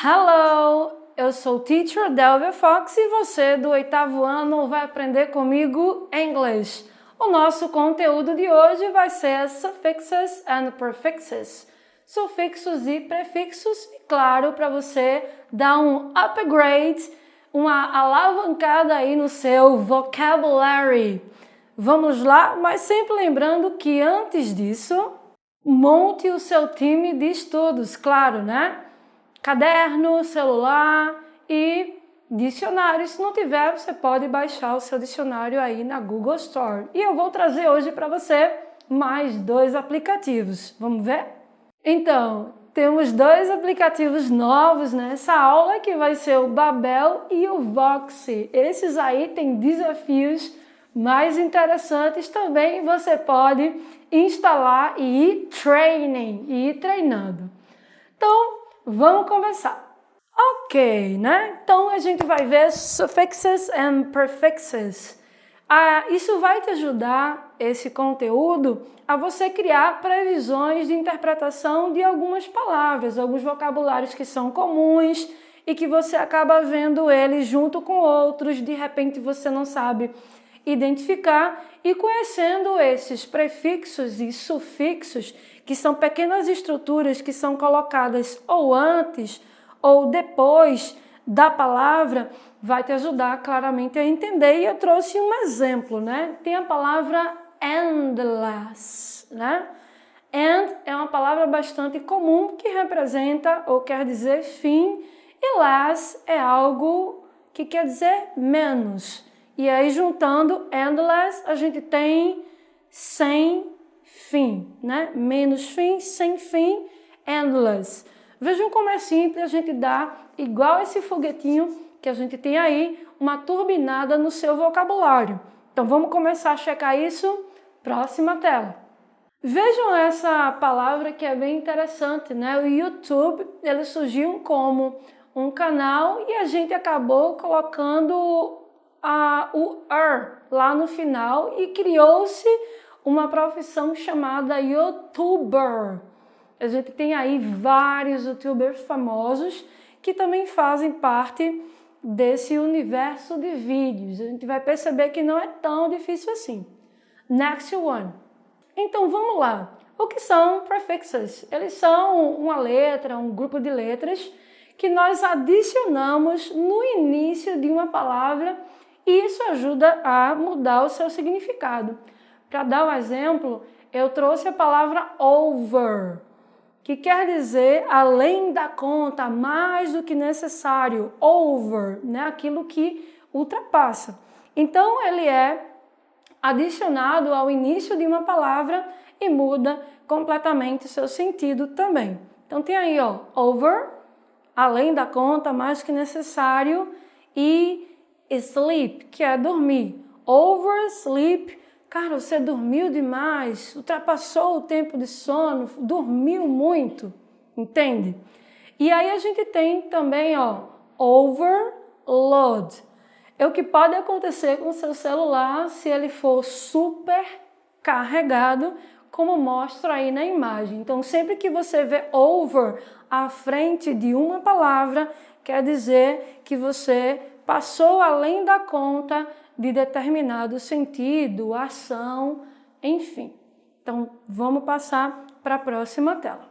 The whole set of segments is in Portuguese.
Hello! Eu sou Teacher Delvia Fox e você do 8º ano vai aprender comigo English. O nosso conteúdo de hoje vai ser suffixes and prefixes, sufixos e prefixos, e claro, para você dar um upgrade, uma alavancada aí no seu vocabulary. Vamos lá, mas sempre lembrando que antes disso, monte o seu time de estudos, claro, né? Caderno, celular e dicionário. Se não tiver, você pode baixar o seu dicionário aí na Google Store. E eu vou trazer hoje para você mais 2 aplicativos. Vamos ver? Então, temos 2 aplicativos novos nessa aula, que vai ser o Babel e o Voxy. Esses aí têm desafios mais interessantes também. Você pode instalar e ir treinando. Então, vamos começar. Ok, né? Então a gente vai ver suffixes and prefixes. Isso vai te ajudar, esse conteúdo, a você criar previsões de interpretação de algumas palavras, alguns vocabulários que são comuns e que você acaba vendo eles junto com outros, de repente você não sabe identificar, e conhecendo esses prefixos e sufixos, que são pequenas estruturas que são colocadas ou antes ou depois da palavra, vai te ajudar claramente a entender. E eu trouxe um exemplo, né? Tem a palavra endless, né? End é uma palavra bastante comum que representa ou quer dizer fim, e less é algo que quer dizer menos. E aí, juntando endless, a gente tem sem fim, né? Menos fim, sem fim, endless. Vejam como é simples a gente dar, igual esse foguetinho que a gente tem aí, uma turbinada no seu vocabulário. Então, vamos começar a checar isso? Próxima tela. Vejam essa palavra que é bem interessante, né? O YouTube, ele surgiu como um canal e a gente acabou colocando o lá no final e criou-se uma profissão chamada YouTuber. A gente tem aí vários YouTubers famosos que também fazem parte desse universo de vídeos. A gente vai perceber que não é tão difícil assim. Next one. Então vamos lá. O que são prefixes? Eles são uma letra, um grupo de letras que nós adicionamos no início de uma palavra, e isso ajuda a mudar o seu significado. Para dar um exemplo, eu trouxe a palavra over, que quer dizer além da conta, mais do que necessário. Over, né? Aquilo que ultrapassa. Então, ele é adicionado ao início de uma palavra e muda completamente o seu sentido também. Então, tem aí, ó, over, além da conta, mais que necessário, e sleep, que é dormir. Oversleep, cara, você dormiu demais, ultrapassou o tempo de sono, dormiu muito, entende? E aí a gente tem também, ó, overload. É o que pode acontecer com o seu celular se ele for super carregado, como mostra aí na imagem. Então, sempre que você vê over à frente de uma palavra, quer dizer que você passou além da conta de determinado sentido, ação, enfim. Então, vamos passar para a próxima tela.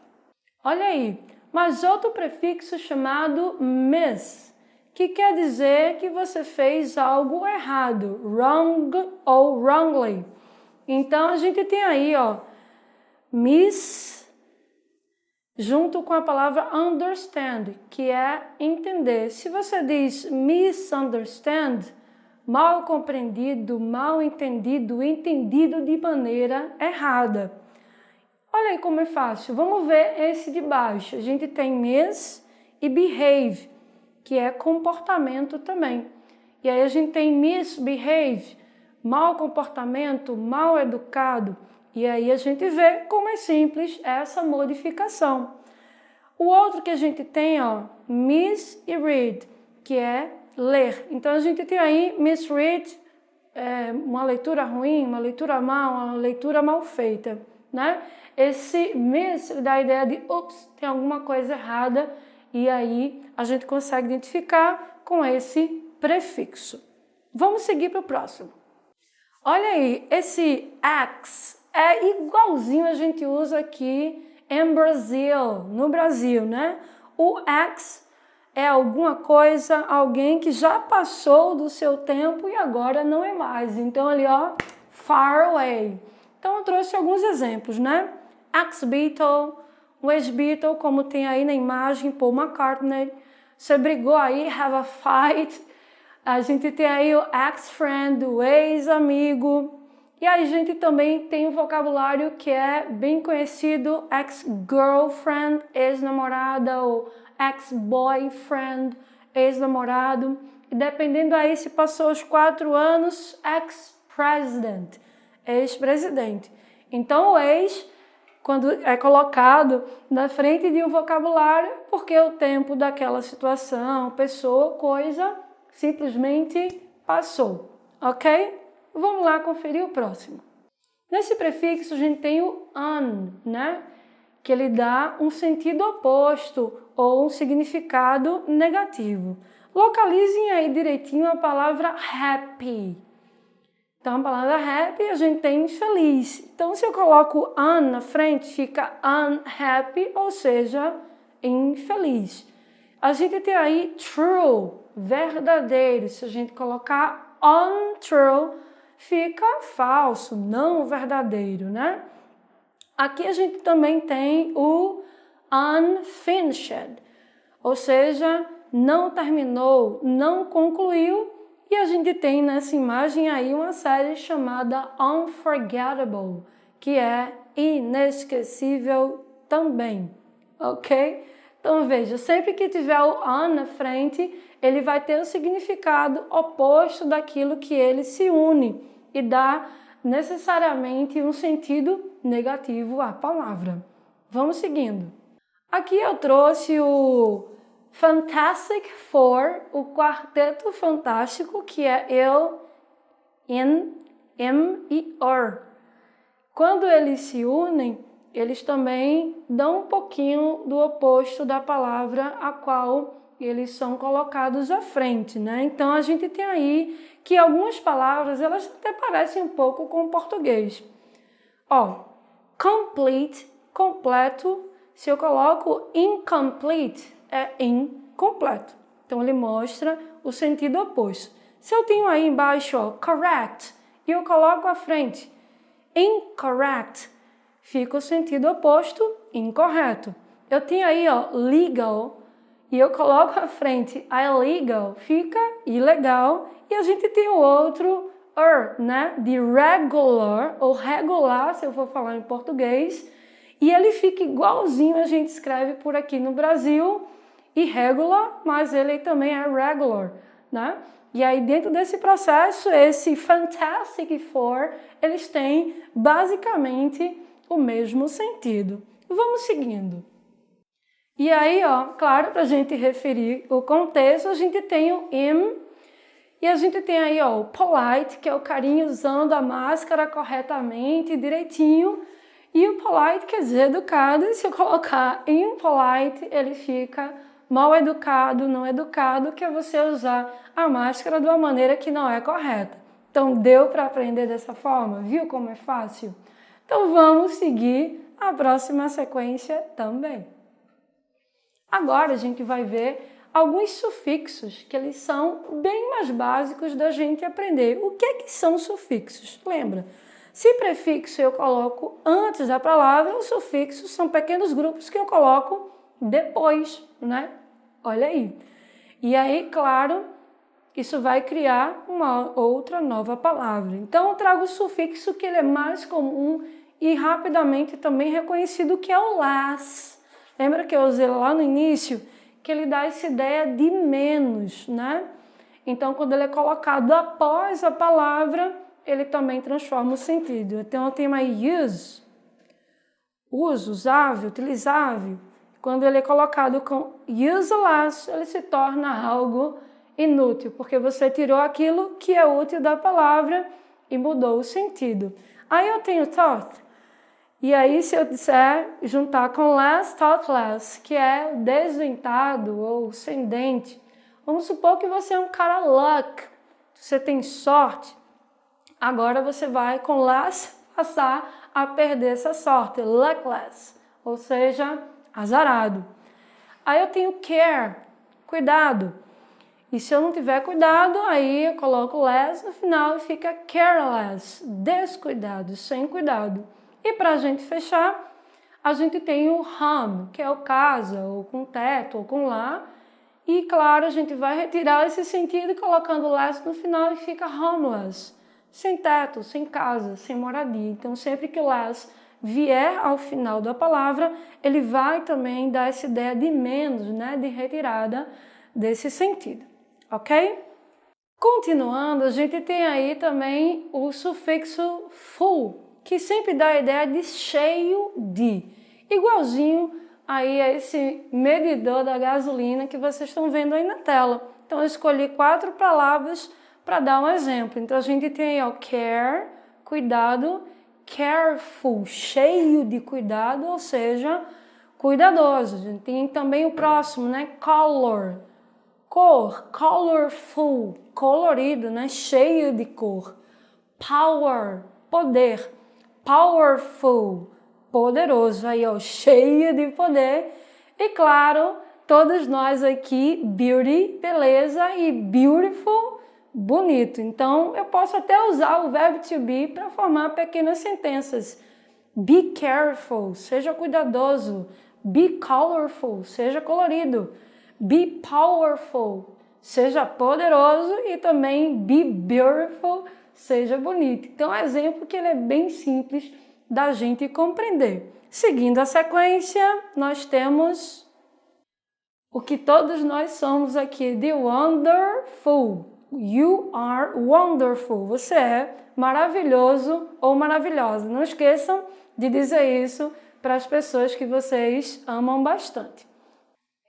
Olha aí, mas outro prefixo chamado miss, que quer dizer que você fez algo errado, wrong ou wrongly. Então, a gente tem aí, ó, miss junto com a palavra understand, que é entender. Se você diz misunderstand, mal compreendido, mal entendido, entendido de maneira errada. Olha aí como é fácil. Vamos ver esse de baixo. A gente tem miss e behave, que é comportamento também. E aí a gente tem misbehave, mau comportamento, mal educado. E aí a gente vê como é simples essa modificação. O outro que a gente tem, ó, miss e read, que é ler. Então a gente tem aí misread, uma leitura ruim, uma leitura mal, uma leitura mal feita, né? Esse miss dá a ideia de, ups, tem alguma coisa errada, e aí a gente consegue identificar com esse prefixo. Vamos seguir para o próximo. Olha aí, esse X é igualzinho a gente usa aqui em Brasil, no Brasil, né? O X é alguma coisa, alguém que já passou do seu tempo e agora não é mais. Então ali, ó, far away. Então eu trouxe alguns exemplos, né? Ex-Beatle, o ex-Beatle, como tem aí na imagem, Paul McCartney. Você brigou aí, have a fight. A gente tem aí o ex-friend, o ex-amigo. E a gente também tem um vocabulário que é bem conhecido, ex-girlfriend, ex-namorada, ou ex-boyfriend, ex-namorado. E dependendo aí se passou os 4 anos, ex-president, ex-presidente. Então o ex, quando é colocado na frente de um vocabulário, porque o tempo daquela situação, pessoa, coisa, simplesmente passou, ok? Vamos lá conferir o próximo. Nesse prefixo a gente tem o an, né? Que ele dá um sentido oposto ou um significado negativo. Localizem aí direitinho a palavra happy. Então a palavra happy a gente tem feliz. Então se eu coloco an na frente fica unhappy, ou seja, infeliz. A gente tem aí true, verdadeiro. Se a gente colocar untrue, fica falso, não verdadeiro, né? Aqui a gente também tem o unfinished, ou seja, não terminou, não concluiu. E a gente tem nessa imagem aí uma série chamada Unforgettable, que é inesquecível também, ok? Então veja, sempre que tiver o un na frente, ele vai ter o significado oposto daquilo que ele se une e dá necessariamente um sentido negativo à palavra. Vamos seguindo. Aqui eu trouxe o Fantastic Four, o Quarteto Fantástico, que é eu, in, em e or. Quando eles se unem, eles também dão um pouquinho do oposto da palavra a qual eles são colocados à frente, né? Então a gente tem aí que algumas palavras elas até parecem um pouco com o português. Ó, complete, completo. Se eu coloco incomplete, é incompleto. Então ele mostra o sentido oposto. Se eu tenho aí embaixo, ó, correct, e eu coloco à frente incorrect, fica o sentido oposto, incorreto. Eu tenho aí, ó, legal, e eu coloco à frente illegal, fica ilegal. E a gente tem o outro né, de regular, ou regular, se eu for falar em português. E ele fica igualzinho a gente escreve por aqui no Brasil, irregular, mas ele também é regular, né? E aí dentro desse processo, esse Fantastic Four, eles têm basicamente o mesmo sentido. Vamos seguindo. E aí, ó, claro, para a gente referir o contexto, a gente tem o im, e a gente tem aí, ó, o polite, que é o carinha usando a máscara corretamente, direitinho, e o polite quer dizer educado, e se eu colocar impolite, ele fica mal educado, não educado, que é você usar a máscara de uma maneira que não é correta. Então, deu para aprender dessa forma? Viu como é fácil? Então, vamos seguir a próxima sequência também. Agora, a gente vai ver alguns sufixos, que eles são bem mais básicos da gente aprender. O que é que são sufixos? Lembra? Se prefixo eu coloco antes da palavra, os sufixos são pequenos grupos que eu coloco depois, né? Olha aí. E aí, claro, isso vai criar uma outra nova palavra. Então, eu trago o sufixo que ele é mais comum e rapidamente também reconhecido, que é o las. Lembra que eu usei lá no início? Que ele dá essa ideia de menos, né? Então, quando ele é colocado após a palavra, ele também transforma o sentido. Então, eu tenho aí use, uso, usável, utilizável. Quando ele é colocado com useless, ele se torna algo inútil, porque você tirou aquilo que é útil da palavra e mudou o sentido. Aí eu tenho thought, E aí, se eu disser juntar com less, thoughtless, que é desdentado ou sem dente, vamos supor que você é um cara luck, você tem sorte. Agora você vai com less passar a perder essa sorte, luckless, ou seja, azarado. Aí eu tenho care, cuidado. E se eu não tiver cuidado, aí eu coloco less no final e fica careless, descuidado, sem cuidado. E para a gente fechar, a gente tem o home, que é o casa, ou com teto, ou com lá. E claro, a gente vai retirar esse sentido colocando less no final e fica homeless, sem teto, sem casa, sem moradia. Então sempre que o less vier ao final da palavra, ele vai também dar essa ideia de menos, né, de retirada desse sentido, ok? Continuando, a gente tem aí também o sufixo full, que sempre dá a ideia de cheio de, igualzinho aí a esse medidor da gasolina que vocês estão vendo aí na tela. Então eu escolhi 4 palavras para dar um exemplo. Então a gente tem aí, ó, care, cuidado, careful, cheio de cuidado, ou seja, cuidadoso. A gente tem também o próximo, né, color, cor, colorful, colorido, né, cheio de cor. Power, poder, powerful, poderoso, aí ó, cheio de poder. E claro, todos nós aqui, beauty, beleza, e beautiful, bonito. Então, eu posso até usar o verbo to be para formar pequenas sentenças. Be careful, seja cuidadoso. Be colorful, seja colorido. Be powerful, seja poderoso. E também be beautiful, seja bonito. Então, é um exemplo que ele é bem simples da gente compreender. Seguindo a sequência, nós temos o que todos nós somos aqui de wonderful. You are wonderful. Você é maravilhoso ou maravilhosa. Não esqueçam de dizer isso para as pessoas que vocês amam bastante.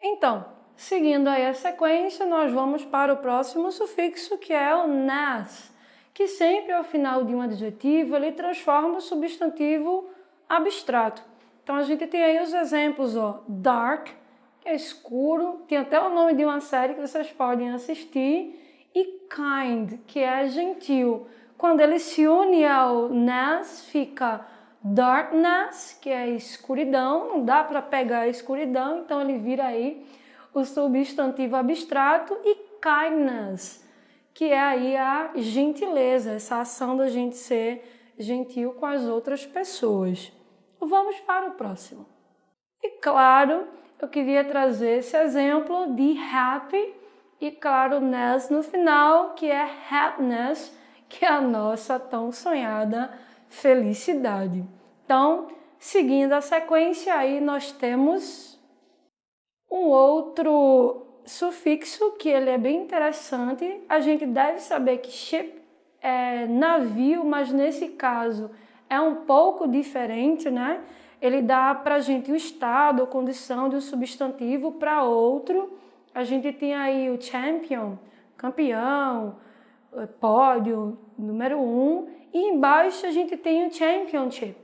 Então, seguindo aí a sequência, nós vamos para o próximo sufixo, que é o nas, que sempre ao final de um adjetivo ele transforma o substantivo abstrato. Então a gente tem aí os exemplos, ó, dark, que é escuro, tem até o nome de uma série que vocês podem assistir, e kind, que é gentil. Quando ele se une ao nas, fica darkness, que é escuridão, não dá para pegar a escuridão, então ele vira aí o substantivo abstrato, e kindness, que é aí a gentileza, essa ação da gente ser gentil com as outras pessoas. Vamos para o próximo. E claro, eu queria trazer esse exemplo de happy e claro, ness no final, que é happiness, que é a nossa tão sonhada felicidade. Então, seguindo a sequência, aí nós temos um outro sufixo que ele é bem interessante. A gente deve saber que ship é navio, mas nesse caso é um pouco diferente, né? Ele dá para a gente o estado ou condição de um substantivo para outro. A gente tem aí o champion, campeão, pódio, número 1. E embaixo a gente tem o championship,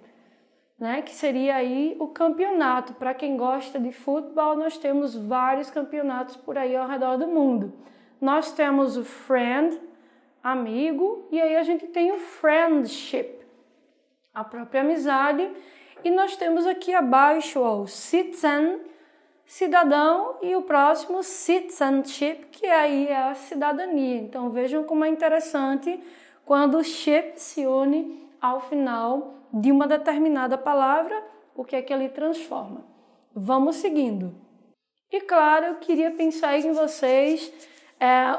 né? Que seria aí o campeonato. Para quem gosta de futebol, nós temos vários campeonatos por aí ao redor do mundo. Nós temos o friend, amigo, e aí a gente tem o friendship, a própria amizade. E nós temos aqui abaixo o citizen, cidadão, e o próximo citizenship, que aí é a cidadania. Então vejam como é interessante quando o ship se une ao final de uma determinada palavra, o que é que ele transforma. Vamos seguindo. E claro, eu queria pensar em vocês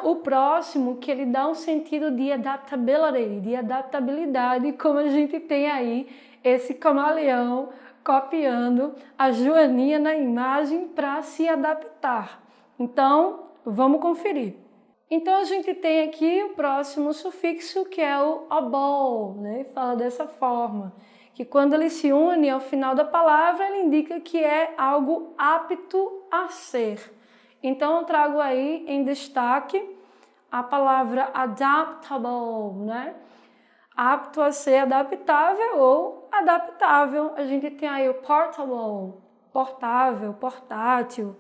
o próximo, que ele dá um sentido de adaptability, de adaptabilidade, como a gente tem aí esse camaleão copiando a Joaninha na imagem para se adaptar. Então, vamos conferir. Então, a gente tem aqui o próximo sufixo, que é o able, né? Fala dessa forma, que quando ele se une ao final da palavra, ele indica que é algo apto a ser. Então, eu trago aí em destaque a palavra adaptable, né? apto a ser adaptável ou adaptável. A gente tem aí o portable, portável, portátil,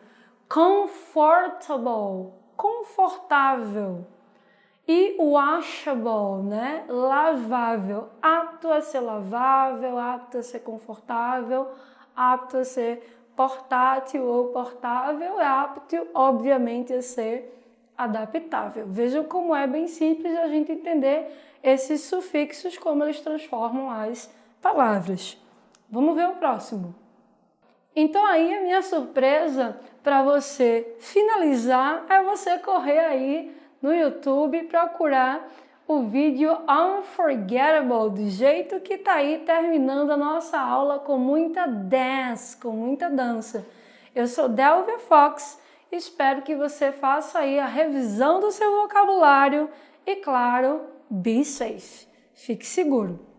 comfortable, confortável. E washable, né? Lavável, apto a ser lavável, apto a ser confortável, apto a ser portátil ou portável, é apto, obviamente, a ser adaptável. Vejam como é bem simples a gente entender esses sufixos, como eles transformam as palavras. Vamos ver o próximo. Então aí a minha surpresa para você finalizar é você correr aí no YouTube e procurar o vídeo Unforgettable, do jeito que tá aí terminando a nossa aula com muita dance, com muita dança. Eu sou Delvia Fox, espero que você faça aí a revisão do seu vocabulário e, claro, be safe. Fique seguro.